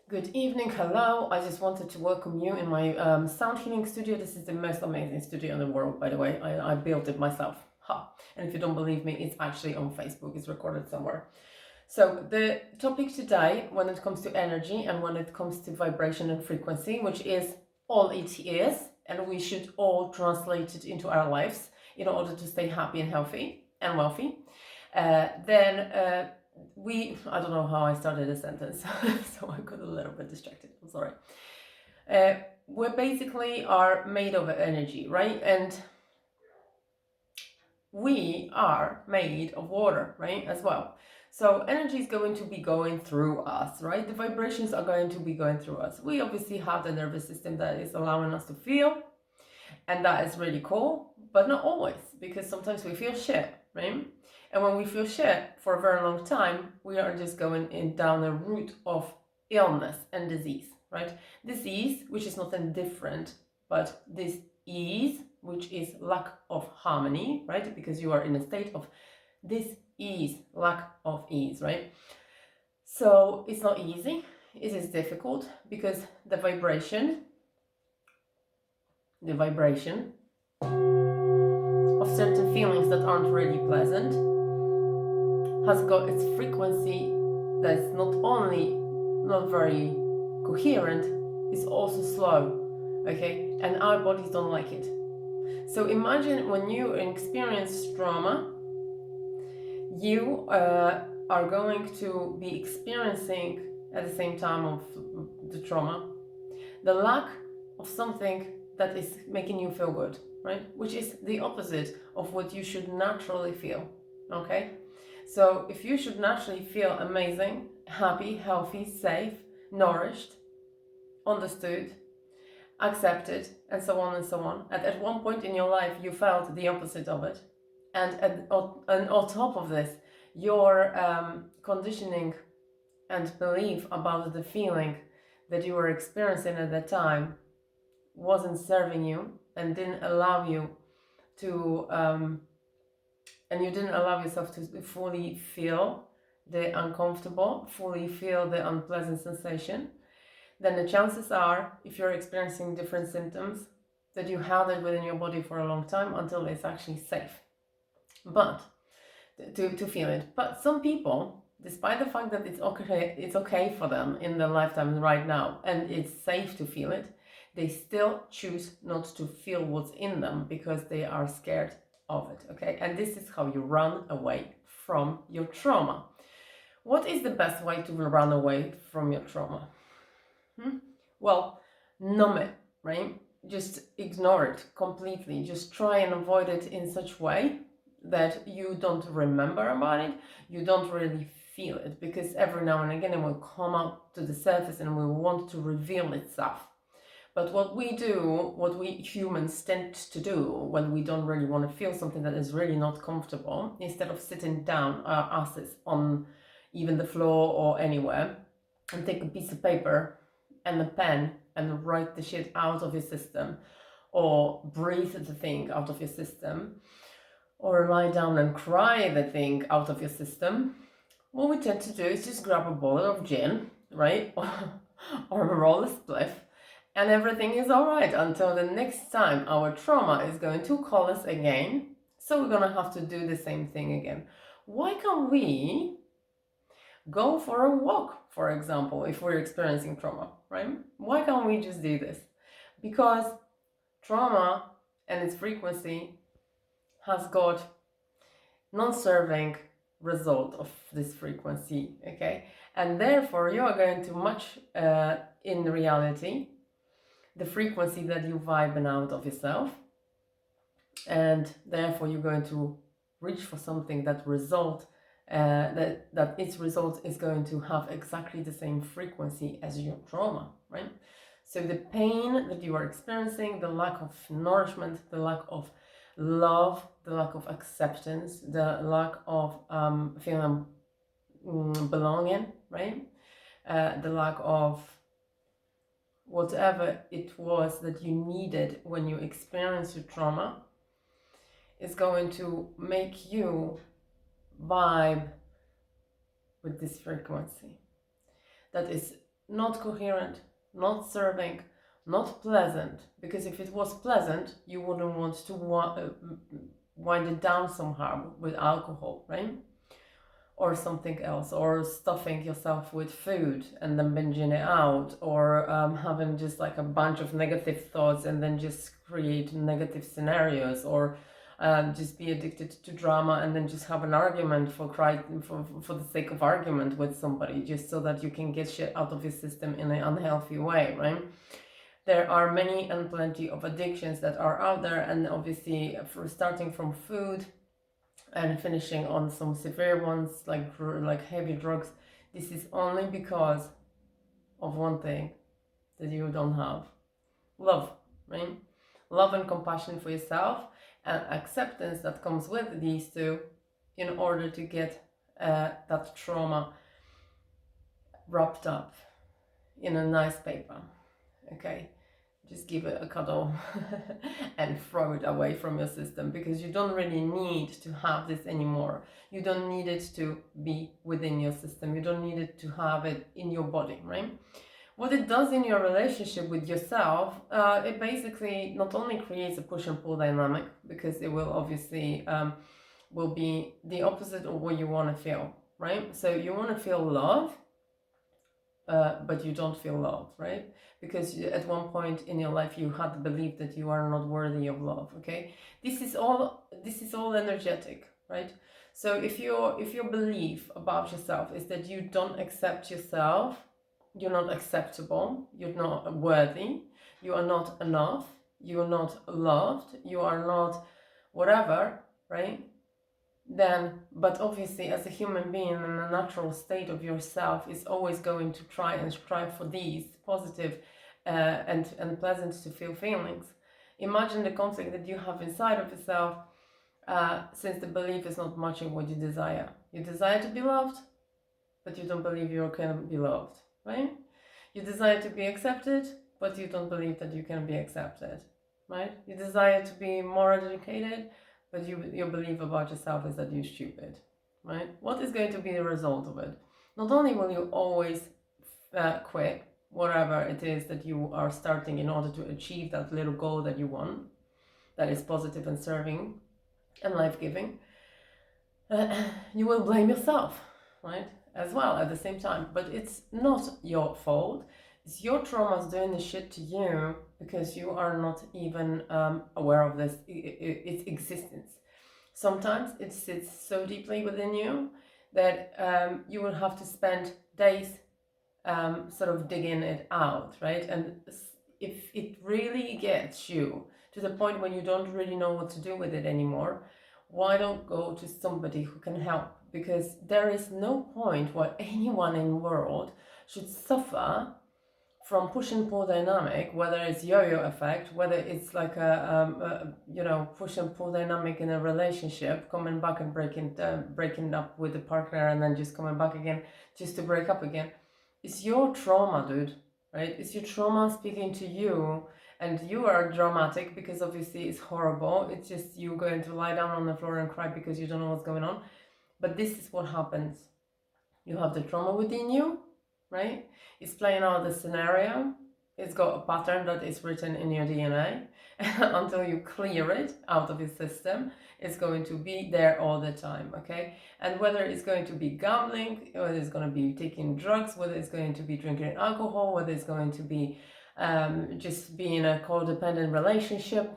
Good evening, hello. I just wanted to welcome you in my sound healing studio. This is the most amazing studio in the world, by the way. I built it myself. Ha! And if you don't believe me, it's actually on Facebook, it's recorded somewhere. So, the topic today, when it comes to energy and when it comes to vibration and frequency, which is all it is, and we should all translate it into our lives in order to stay happy and healthy and wealthy, then I don't know how I started a sentence, so I got a little bit distracted. I'm sorry. We basically are made of energy, right? And we are made of water, right? As well. So energy is going to be going through us, right? The vibrations are going to be going through us. We obviously have the nervous system that is allowing us to feel, and that is really cool, but not always, because sometimes we feel shit, right? And when we feel shit for a very long time, we are just going down a route of illness and disease, right? Disease, which is nothing different, but this ease, which is lack of harmony, right? Because you are in a state of this ease, lack of ease, right? So it's not easy, it is difficult because the vibration of certain feelings that aren't really pleasant has got its frequency that's not only not very coherent, it's also slow, okay? And our bodies don't like it. So imagine when you experience trauma, you are going to be experiencing at the same time of the trauma the lack of something that is making you feel good, right? Which is the opposite of what you should naturally feel, okay? So if you should naturally feel amazing, happy, healthy, safe, nourished, understood, accepted, and so on and so on, and at one point in your life you felt the opposite of it, and on top of this, your conditioning and belief about the feeling that you were experiencing at that time wasn't serving you and didn't allow you to and you didn't allow yourself to fully feel the uncomfortable, fully feel the unpleasant sensation, then the chances are, if you're experiencing different symptoms, that you held it within your body for a long time until it's actually safe. But to feel it. But some people, despite the fact that it's okay for them in their lifetime right now, and it's safe to feel it, they still choose not to feel what's in them because they are scared of it, okay? And this is how you run away from your trauma. What is the best way to run away from your trauma? Well, numb it, right? Just ignore it completely. Just try and avoid it in such way that you don't remember about it, you don't really feel it, because every now and again it will come up to the surface and will want to reveal itself. But what we do, what we humans tend to do when we don't really want to feel something that is really not comfortable, instead of sitting down our asses on even the floor or anywhere and take a piece of paper and a pen and write the shit out of your system, or breathe the thing out of your system, or lie down and cry the thing out of your system, what we tend to do is just grab a bottle of gin, right? Or roll a spliff, and everything is all right until the next time our trauma is going to call us again. So we're gonna have to do the same thing again. Why can't we go for a walk, for example, if we're experiencing trauma, right? Why can't we just do this? Because trauma and its frequency has got non-serving result of this frequency, okay? And therefore you are going to match in reality the frequency that you vibe out of yourself, and therefore you're going to reach for something that its result is going to have exactly the same frequency as your trauma, right? So the pain that you are experiencing, the lack of nourishment, the lack of love, the lack of acceptance, the lack of feeling belonging, right? The lack of whatever it was that you needed when you experienced your trauma is going to make you vibe with this frequency that is not coherent, not serving, not pleasant. Because if it was pleasant, you wouldn't want to wind it down somehow with alcohol, right? Or something else, or stuffing yourself with food and then binging it out, or having just like a bunch of negative thoughts and then just create negative scenarios, or just be addicted to drama and then just have an argument for the sake of argument with somebody, just so that you can get shit out of your system in an unhealthy way, right? There are many and plenty of addictions that are out there, and obviously, for starting from food and finishing on some severe ones like heavy drugs, this is only because of one thing that you don't have: love, right? Love and compassion for yourself, and acceptance that comes with these two, in order to get that trauma wrapped up in a nice paper. Okay, just give it a cuddle and throw it away from your system, because you don't really need to have this anymore. You don't need it to be within your system. You don't need it to have it in your body, right? What it does in your relationship with yourself, it basically not only creates a push and pull dynamic, because it will obviously will be the opposite of what you want to feel, right? So you want to feel love, but you don't feel loved, right? Because at one point in your life you had the belief that you are not worthy of love. Okay, this is all energetic, right? So if your belief about yourself is that you don't accept yourself, you're not acceptable, you're not worthy, you are not enough, you are not loved, you are not whatever, right? Then, but obviously, as a human being in a natural state of yourself, is always going to try and strive for these positive and pleasant to feel feelings. Imagine the conflict that you have inside of yourself, since the belief is not matching what you desire. You desire to be loved, but you don't believe you can be loved, right? You desire to be accepted, but you don't believe that you can be accepted, right? You desire to be more educated, but your belief about yourself is that you're stupid, right? What is going to be the result of it? Not only will you always quit whatever it is that you are starting in order to achieve that little goal that you want, that is positive and serving and life-giving, you will blame yourself, right? As well at the same time. But it's not your fault. It's your traumas doing the shit to you, because you are not even aware of its existence. Sometimes it sits so deeply within you that you will have to spend days sort of digging it out, right? And if it really gets you to the point when you don't really know what to do with it anymore, why don't go to somebody who can help? Because there is no point why anyone in the world should suffer from push and pull dynamic, whether it's yo-yo effect, whether it's like a push and pull dynamic in a relationship, coming back and breaking up with the partner and then just coming back again just to break up again. It's your trauma, dude, right? It's your trauma speaking to you, and you are dramatic because obviously it's horrible. It's just you going to lie down on the floor and cry because you don't know what's going on. But this is what happens. You have the trauma within you, right? It's playing out the scenario. It's got a pattern that is written in your DNA. Until you clear it out of your system, it's going to be there all the time, okay? And whether it's going to be gambling, whether it's going to be taking drugs, whether it's going to be drinking alcohol, whether it's going to be just being in a codependent relationship,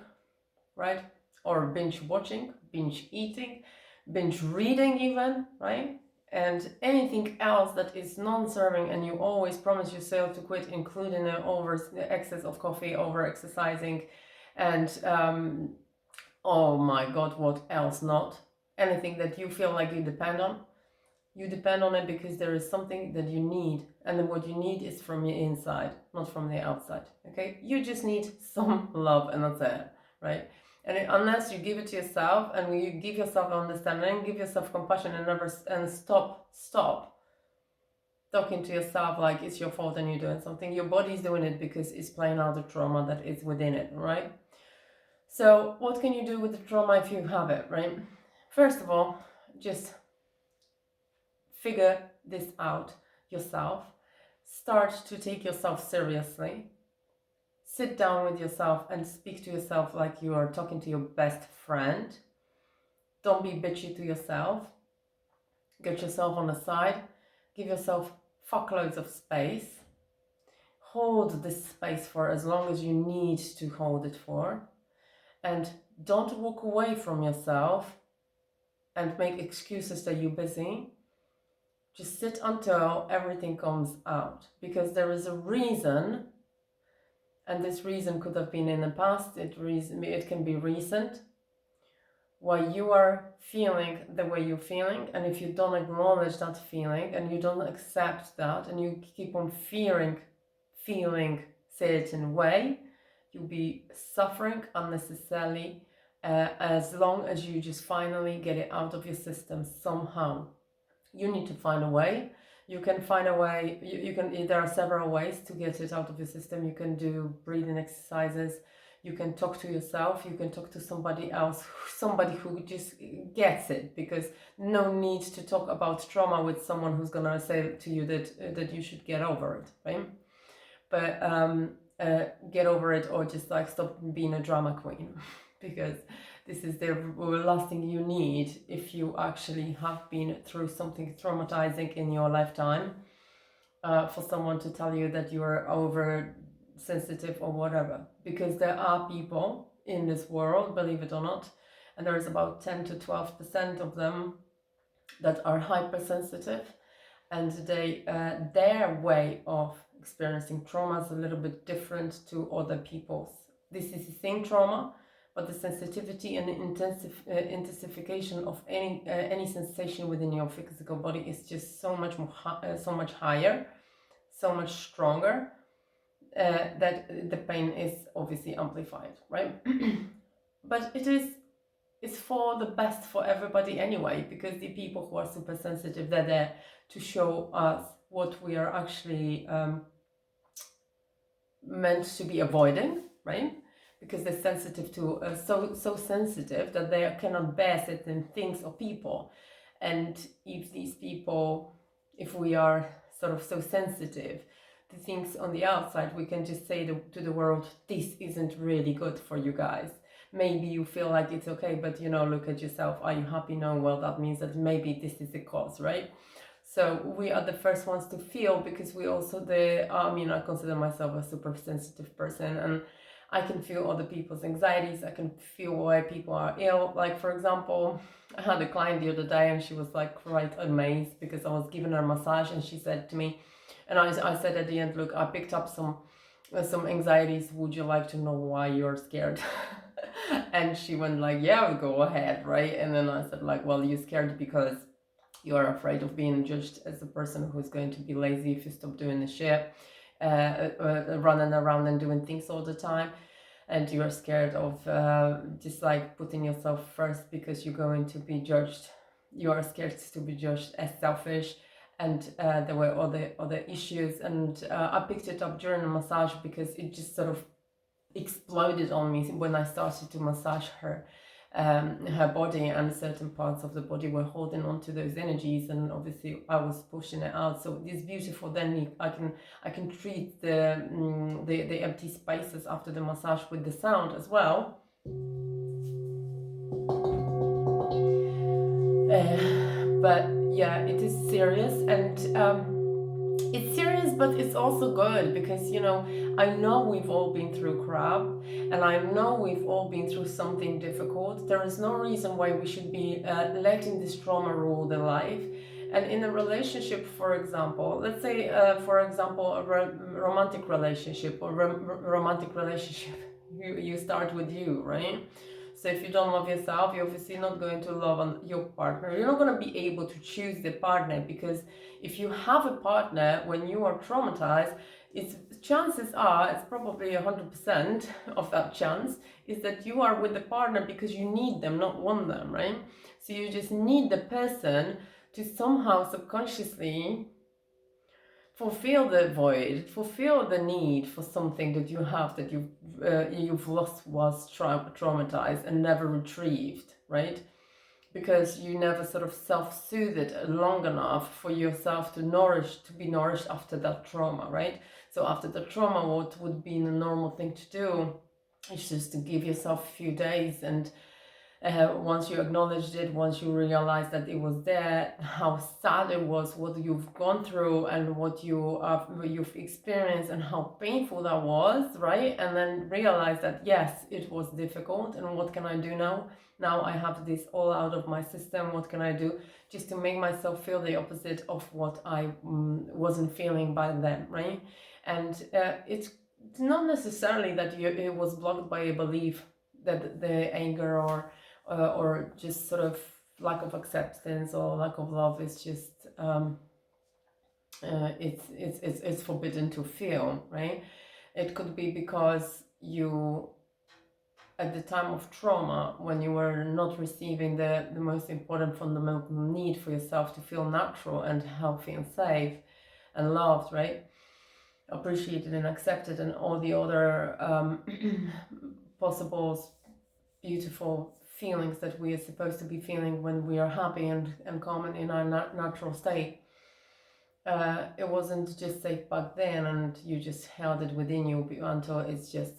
right? Or binge watching, binge eating, binge reading even, right? And anything else that is non-serving, and you always promise yourself to quit, including the excess of coffee, over exercising, and oh my god, what else not? Anything that you feel like you depend on it because there is something that you need, and then what you need is from your inside, not from the outside, okay? You just need some love, and that's it, right? And unless you give it to yourself, and you give yourself understanding, give yourself compassion, and stop talking to yourself like it's your fault and you're doing something. Your body's doing it because it's playing out the trauma that is within it, right? So what can you do with the trauma if you have it, right? First of all, just figure this out yourself. start to take yourself seriously. Sit down with yourself and speak to yourself like you are talking to your best friend. Don't be bitchy to yourself. Get yourself on the side. Give yourself fuckloads of space. Hold this space for as long as you need to hold it for. And don't walk away from yourself and make excuses that you're busy. Just sit until everything comes out, because there is a reason, and this reason could have been in the past, it can be recent, why you are feeling the way you're feeling. And if you don't acknowledge that feeling and you don't accept that and you keep on feeling certain way, you'll be suffering unnecessarily, as long as you just finally get it out of your system somehow. You need to find a way. You can find a way, there are several ways to get it out of your system. You can do breathing exercises, you can talk to yourself, you can talk to somebody else, somebody who just gets it, because no need to talk about trauma with someone who's gonna say to you that you should get over it, right? But get over it, or just like stop being a drama queen because this is the last thing you need if you actually have been through something traumatizing in your lifetime, for someone to tell you that you are oversensitive or whatever. Because there are people in this world, believe it or not, and there is about 10 to 12% of them that are hypersensitive, and their way of experiencing trauma is a little bit different to other people's. This is the same trauma, but the sensitivity and the intensification of any sensation within your physical body is just so much higher, so much stronger, that the pain is obviously amplified, right? But it's for the best for everybody anyway, because the people who are super sensitive, they're there to show us what we are actually meant to be avoiding, right? Because they're sensitive to so sensitive that they cannot bear certain things or people. And if these people, if we are sort of so sensitive to things on the outside, we can just say to the world, this isn't really good for you guys. Maybe you feel like it's okay, but look at yourself. Are you happy? No. Well, that means that maybe this is the cause, right? So we are the first ones to feel, because we also I consider myself a super sensitive person, and I can feel other people's anxieties. I can feel why people are ill. Like, for example, I had a client the other day and she was like quite amazed because I was giving her a massage, and she said to me, and I said at the end, look, I picked up some anxieties. Would you like to know why you're scared? And she went like, yeah, go ahead, right? And then I said like, well, you're scared because you are afraid of being judged as a person who's going to be lazy if you stop doing the shit, running around and doing things all the time. And you're scared of just like putting yourself first because you're going to be judged. You are scared to be judged as selfish. And there were other issues. And I picked it up during the massage because it just sort of exploded on me when I started to massage her body, and certain parts of the body were holding on to those energies, and obviously I was pushing it out. So it's beautiful. Then I can treat the empty spaces after the massage with the sound as well. But yeah, it is serious, and it's serious, but it's also good, because I know we've all been through crap, and I know we've all been through something difficult. There is no reason why we should be letting this trauma rule the life. And in a relationship, for example, let's say for example a romantic relationship, you start with you, right? So if you don't love yourself, you're obviously not going to love your partner. You're not going to be able to choose the partner, because if you have a partner when you are traumatized, chances are, it's probably 100% of that chance, is that you are with the partner because you need them, not want them, right? So you just need the person to somehow subconsciously fulfill the void, fulfill the need for something that you have, that you've lost, was traumatized and never retrieved, right? because you never sort of self-soothed long enough for yourself to be nourished after that trauma, right? So after the trauma, what would be the normal thing to do is just to give yourself a few days, and once you acknowledged it, once you realized that it was there, how sad it was, what you've gone through and what you've experienced and how painful that was, right? And then realize that yes, it was difficult, and what can I do now? Now I have this all out of my system. What can I do just to make myself feel the opposite of what I wasn't feeling by then, right? And it's not necessarily that it was blocked by a belief that the anger or just sort of lack of acceptance or lack of love is just it's forbidden to feel, right? It could be because you, at the time of trauma, when you were not receiving the most important fundamental need for yourself to feel natural and healthy and safe and loved, right? Appreciated and accepted, and all the other possible beautiful feelings that we are supposed to be feeling when we are happy and calm and in our natural state. It wasn't just safe back then, and you just held it within you until it's just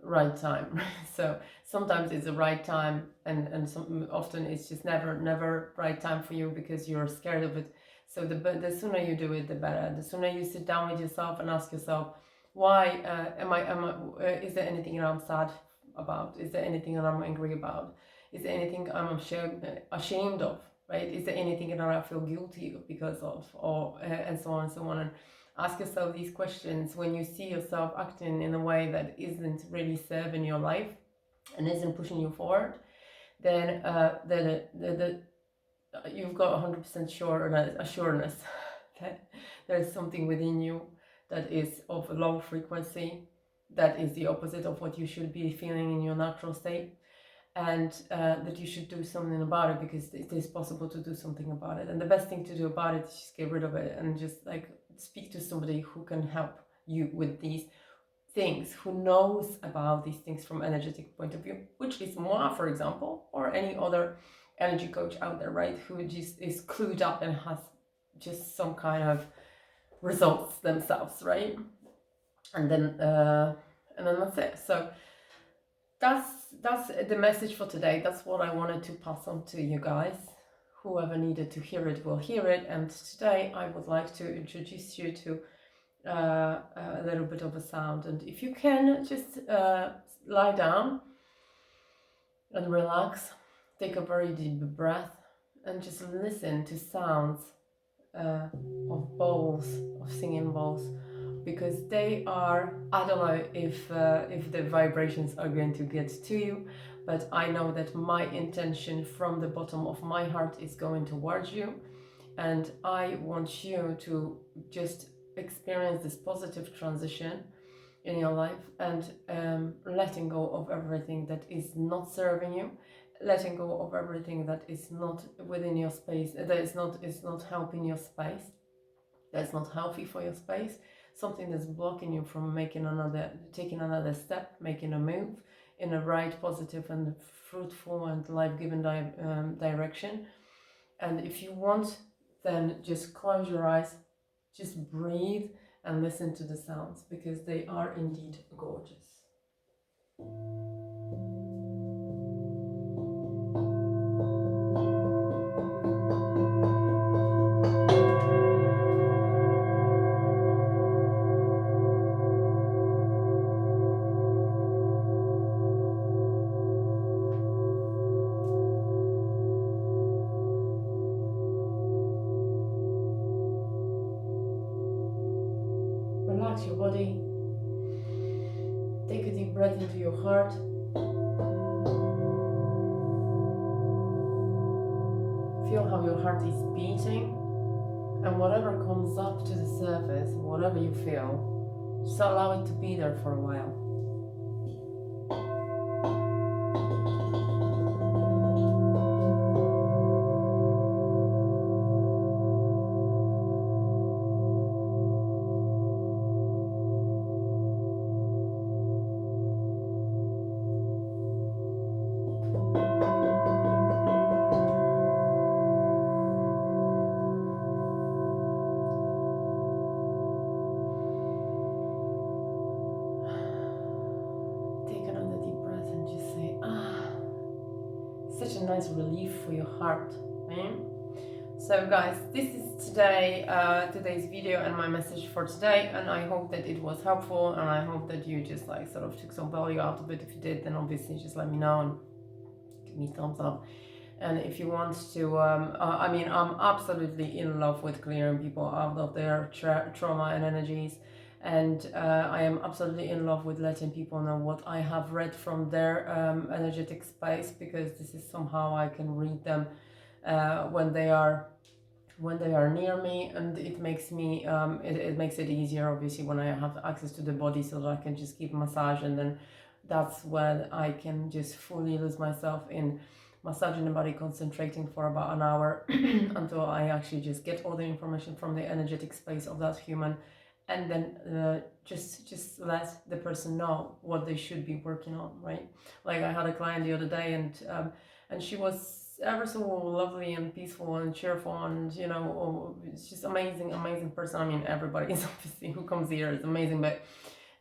right time. So sometimes it's the right time, and often it's just never right time for you because you're scared of it. So the sooner you do it, the better. The sooner you sit down with yourself and ask yourself, why is there anything that I'm sad about? Is there anything that I'm angry about? Is there anything I'm ashamed of? Right? Is there anything that I feel guilty because of, or and so on and so on? And ask yourself these questions when you see yourself acting in a way that isn't really serving your life and isn't pushing you forward. Then you've got 100% assuredness that there's something within you that is of a low frequency, that is the opposite of what you should be feeling in your natural state, and that you should do something about it, because it is possible to do something about it. And the best thing to do about it is just get rid of it and just like speak to somebody who can help you with these things, who knows about these things from energetic point of view, which is Moa, for example, or any other energy coach out there, right, who just is clued up and has just some kind of results themselves, right? And then that's it. So that's the message for today. That's what I wanted to pass on to you guys. Whoever needed to hear it will hear it. And today I would like to introduce you to a little bit of a sound. And if you can, just lie down and relax. Take a very deep breath and just listen to sounds of bowls, of singing bowls, because they are, I don't know if the vibrations are going to get to you, but I know that my intention from the bottom of my heart is going towards you, and I want you to just experience this positive transition in your life, and letting go of everything that is not serving you, letting go of everything that is not within your space, that is not helping your space, that's not healthy for your space, something that's blocking you from taking another step, making a move in a right, positive and fruitful and life-giving direction. And if you want, then just close your eyes, just breathe and listen to the sounds, because they are indeed gorgeous. Relax your body. Take a deep breath into your heart. Feel how your heart is beating, and whatever comes up to the surface, whatever you feel, just allow it to be there for a while. a nice relief for your heart. Okay? So guys, this is today's video and my message for today, and I hope that it was helpful, and I hope that you just like sort of took some value out of it. If you did, then obviously just let me know and give me a thumbs up. And if you want to, I mean, I'm absolutely in love with clearing people out of their trauma and energies. And I am absolutely in love with letting people know what I have read from their energetic space, because this is somehow I can read them when they are near me, and it makes me it makes it easier obviously when I have access to the body, so that I can just keep massage, and then that's when I can just fully lose myself in massaging the body, concentrating for about an hour until I actually just get all the information from the energetic space of that human, and then just let the person know what they should be working on, right? Like I had a client the other day, and she was ever so lovely and peaceful and cheerful, and you know, it's just amazing person. I mean, everybody is obviously who comes here is amazing, but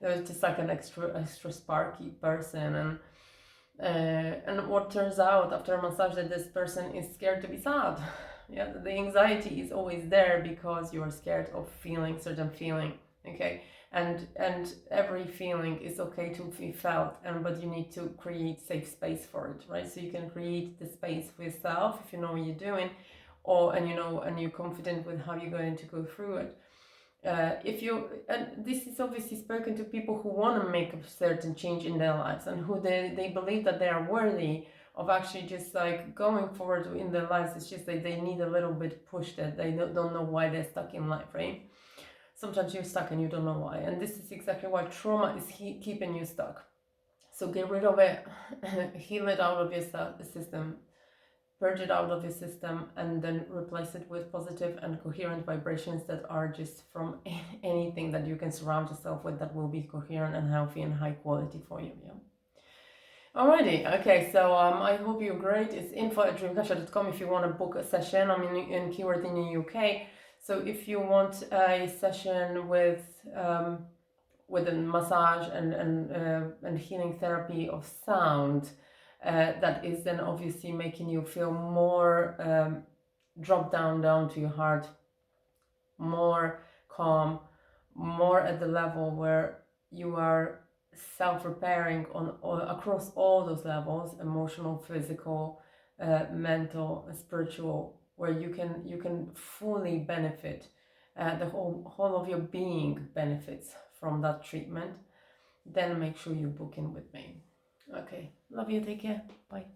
there was just like an extra sparky person, and what turns out after a massage, that this person is scared to be sad. Yeah, the anxiety is always there because you are scared of feeling certain feeling. Okay, and every feeling is okay to be felt, but you need to create safe space for it, right? So you can create the space for yourself if you know what you're doing, and you're confident with how you're going to go through it. And this is obviously spoken to people who want to make a certain change in their lives, and who they believe that they are worthy of actually just like going forward in their lives. It's just that they need a little bit push, that they don't know why they're stuck in life, right? Sometimes you're stuck and you don't know why, and this is exactly why trauma is keeping you stuck. So get rid of it, heal it out of your system, purge it out of your system, and then replace it with positive and coherent vibrations that are just from anything that you can surround yourself with that will be coherent and healthy and high quality for you. Yeah. Alrighty, okay, so I hope you're great. It's info@dreamcatcher.com if you want to book a session. I'm in Keyword in the UK. So if you want a session with a massage and healing therapy of sound, that is then obviously making you feel more drop down to your heart, more calm, more at the level where you are self-repairing across all those levels: emotional, physical, mental, spiritual, where you can fully benefit, the whole of your being benefits from that treatment. Then make sure you book in with me. Okay, love you, take care, bye.